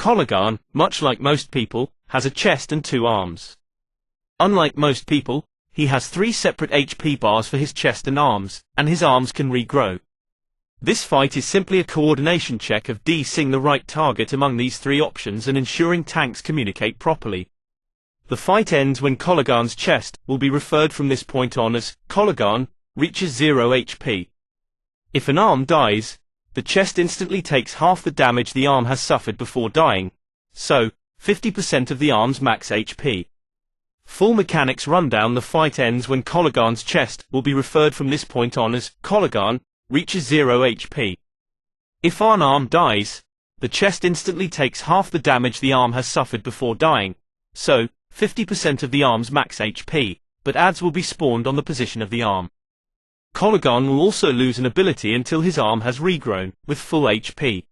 Kologarn, much like most people, has a chest and 2 arms. Unlike most people, he has 3 separate HP bars for his chest and arms, and his arms can regrow. This fight is simply a coordination check of DCing the right target among these 3 options and ensuring tanks communicate properly. The fight ends when Kologarn's chest will be referred from this point on as Kologarn reaches 0 HP. If an arm dies, the chest instantly takes half the damage the arm has suffered before dying, so 50% of the arm's max HP. Full mechanics rundown: the fight ends when Kologarn's chest will be referred from this point on as Kologarn reaches 0 HP. If an arm dies, the chest instantly takes half the damage the arm has suffered before dying, so 50% of the arm's max HP, but adds will be spawned on the position of the arm. Kologarn will also lose an ability until his arm has regrown, with full HP.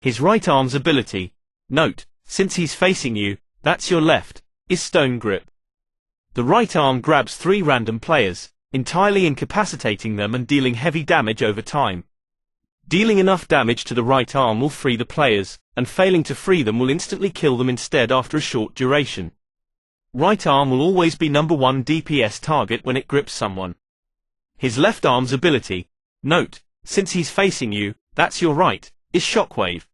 His right arm's ability, note, since he's facing you, that's your left, is Stone Grip. The right arm grabs 3 random players, entirely incapacitating them and dealing heavy damage over time. Dealing enough damage to the right arm will free the players, and failing to free them will instantly kill them instead after a short duration. Right arm will always be number 1 DPS target when it grips someone. His left arm's ability, note, since he's facing you, that's your right, is Shockwave.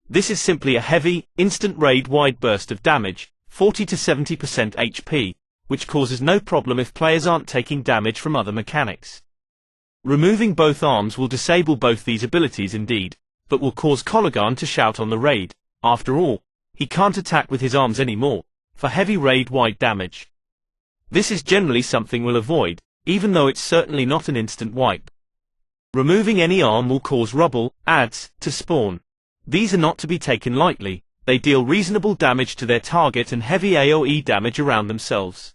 This is simply a heavy, instant raid-wide burst of damage, 40 to 70% HP, which causes no problem if players aren't taking damage from other mechanics. Removing both arms will disable both these abilities indeed, but will cause Kologarn to shout on the raid. After all, he can't attack with his arms anymore, for heavy raid-wide damage. This is generally something we'll avoid, even though it's certainly not an instant wipe. Removing any arm will cause rubble, adds, to spawn. These are not to be taken lightly, they deal reasonable damage to their target and heavy AoE damage around themselves.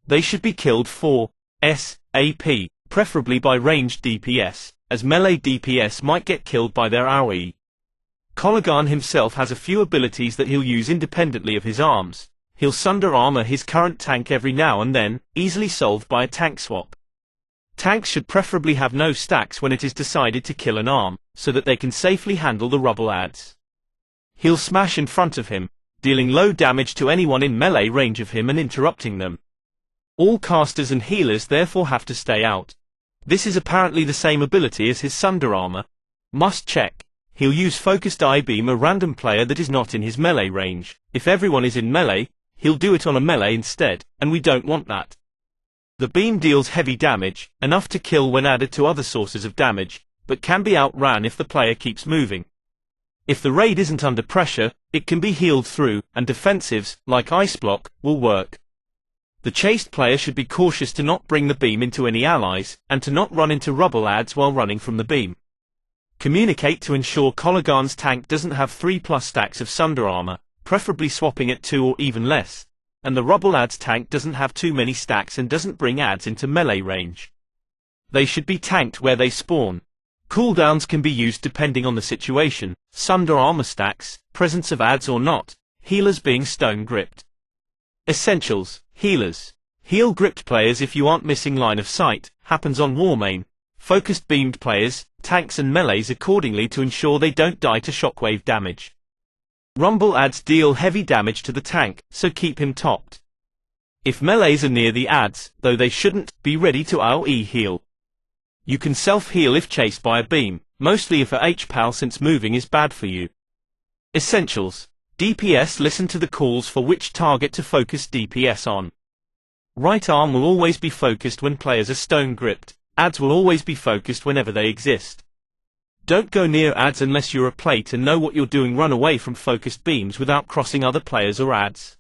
They should be killed for SAP, preferably by ranged DPS, as melee DPS might get killed by their AoE. Kologarn himself has a few abilities that he'll use independently of his arms. He'll sunder armor his current tank every now and then, easily solved by a tank swap. Tanks should preferably have no stacks when it is decided to kill an arm, so that they can safely handle the rubble adds. He'll smash in front of him, dealing low damage to anyone in melee range of him and interrupting them. All casters and healers therefore have to stay out. This is apparently the same ability as his sunder armor. Must check. He'll use focused eye beam a random player that is not in his melee range. If everyone is in melee, he'll do it on a melee instead, and we don't want that. The beam deals heavy damage, enough to kill when added to other sources of damage, but can be outran if the player keeps moving. If the raid isn't under pressure, it can be healed through, and defensives, like Ice Block, will work. The chased player should be cautious to not bring the beam into any allies, and to not run into rubble adds while running from the beam. Communicate to ensure Kologarn's tank doesn't have 3+ stacks of sunder armor, preferably swapping at 2 or even less, and the rubble adds tank doesn't have too many stacks and doesn't bring adds into melee range. They should be tanked where they spawn. Cooldowns can be used depending on the situation, sunder armor stacks, presence of adds or not, healers being stone gripped. Essentials: healers. Heal gripped players if you aren't missing line of sight, happens on Warmain. Focused beamed players, tanks and melees accordingly to ensure they don't die to shockwave damage. Rumble adds deal heavy damage to the tank, so keep him topped. If melees are near the adds, though they shouldn't, be ready to AoE heal. You can self-heal if chased by a beam, mostly if a HPAL since moving is bad for you. Essentials: DPS listen to the calls for which target to focus DPS on. Right arm will always be focused when players are stone gripped, adds will always be focused whenever they exist. Don't go near adds unless you're a plate and know what you're doing. Run away from focused beams without crossing other players or adds.